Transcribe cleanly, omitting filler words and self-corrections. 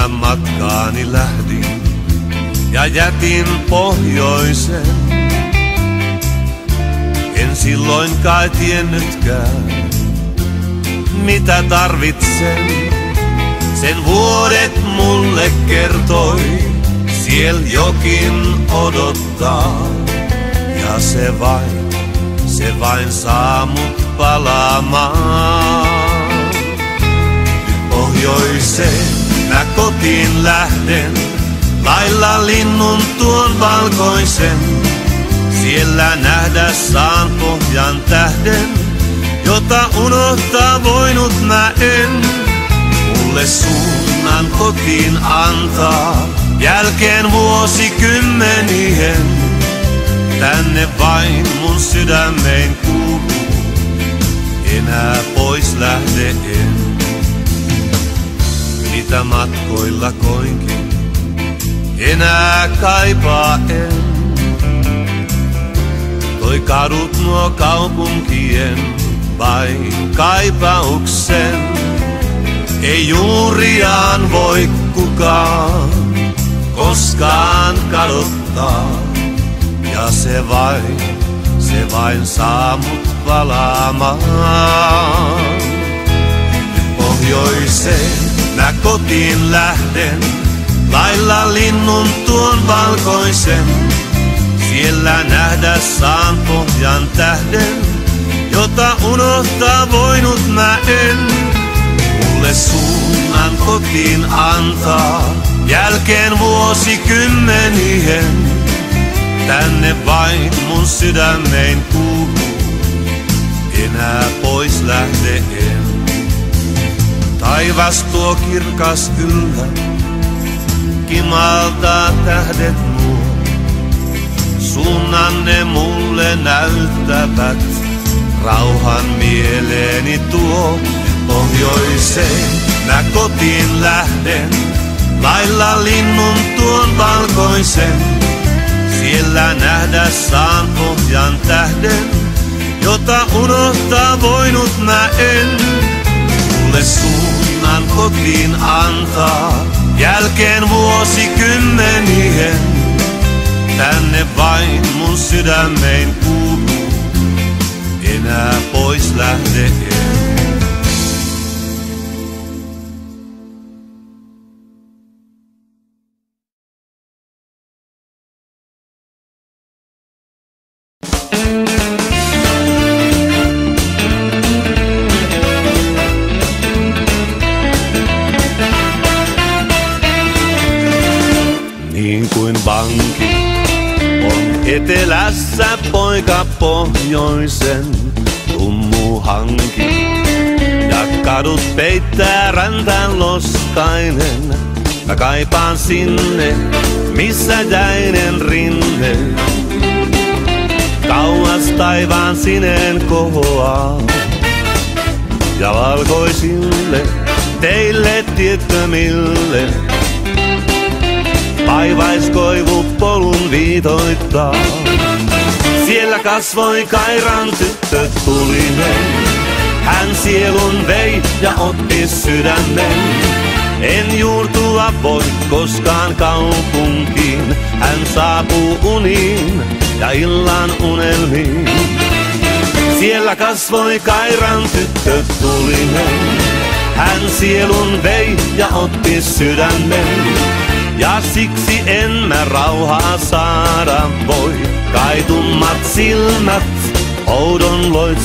Matkaani lähdin ja jätin pohjoisen. En silloinkaan tiennytkään, mitä tarvitsen. Sen vuodet mulle kertoi, siel jokin odottaa. Ja se vain saa mut palaamaan. Nyt pohjoiseen mä kotiin lähden, lailla linnun tuon valkoisen. Siellä nähdä saan pohjan tähden, jota unohtaa voinut mä en. Mulle suunnan kotiin antaa, jälkeen vuosikymmenien. Tänne vain mun sydämeen kuuluu, enää pois lähde en. Mitä matkoilla koinkin, enää kaipaa en. Toi kadut nuo kaupunkien vain kaipauksen. Ei juuriaan voi kukaan koskaan kadottaa. Ja se vain saa mut palaamaan. Nyt pohjoiseen mä kotiin lähden, lailla linnun tuon valkoisen. Siellä nähdä saan pohjan tähden, jota unohtaa voinut mä en. Mulle suunnan kotiin antaa, jälkeen vuosikymmenien. Tänne vain mun sydämeen kuuluu, enää pois lähde en. Taivas tuo kirkas yllä, kimaltaa tähdet nuo. Suunnan ne mulle näyttävät, rauhan mieleeni tuo. Pohjoiseen mä kotiin lähden, lailla linnun tuon valkoisen. Siellä nähdä saan pohjan tähden, jota unohtaa voinut mä en. Mulle suunnan kotiin antaa, jälkeen vuosikymmenien. Tänne vain mun sydämeen kuuluu, enää pois lähde en. Niin kuin vanki on etelässä poika pohjoisen tummu hanki. Ja kadut peittää räntään loskainen. Mä kaipaan sinne, missä jäinen rinne. Kauas taivaan sineen kohoaa. Ja valkoisille teille tiettömille vaivaiskoivu polun viitoittaa. Siellä kasvoi Kairan tyttö tulinen. Hän sielun vei ja otti sydämen. En juurtua voi koskaan kaupunkiin. Hän saapuu uniin ja illan unelmiin. Siellä kasvoi Kairan tyttö tulinen. Hän sielun vei ja otti sydämen. Ja siksi en mä rauhaa saada voi. Kaitummat silmät oudon loitsu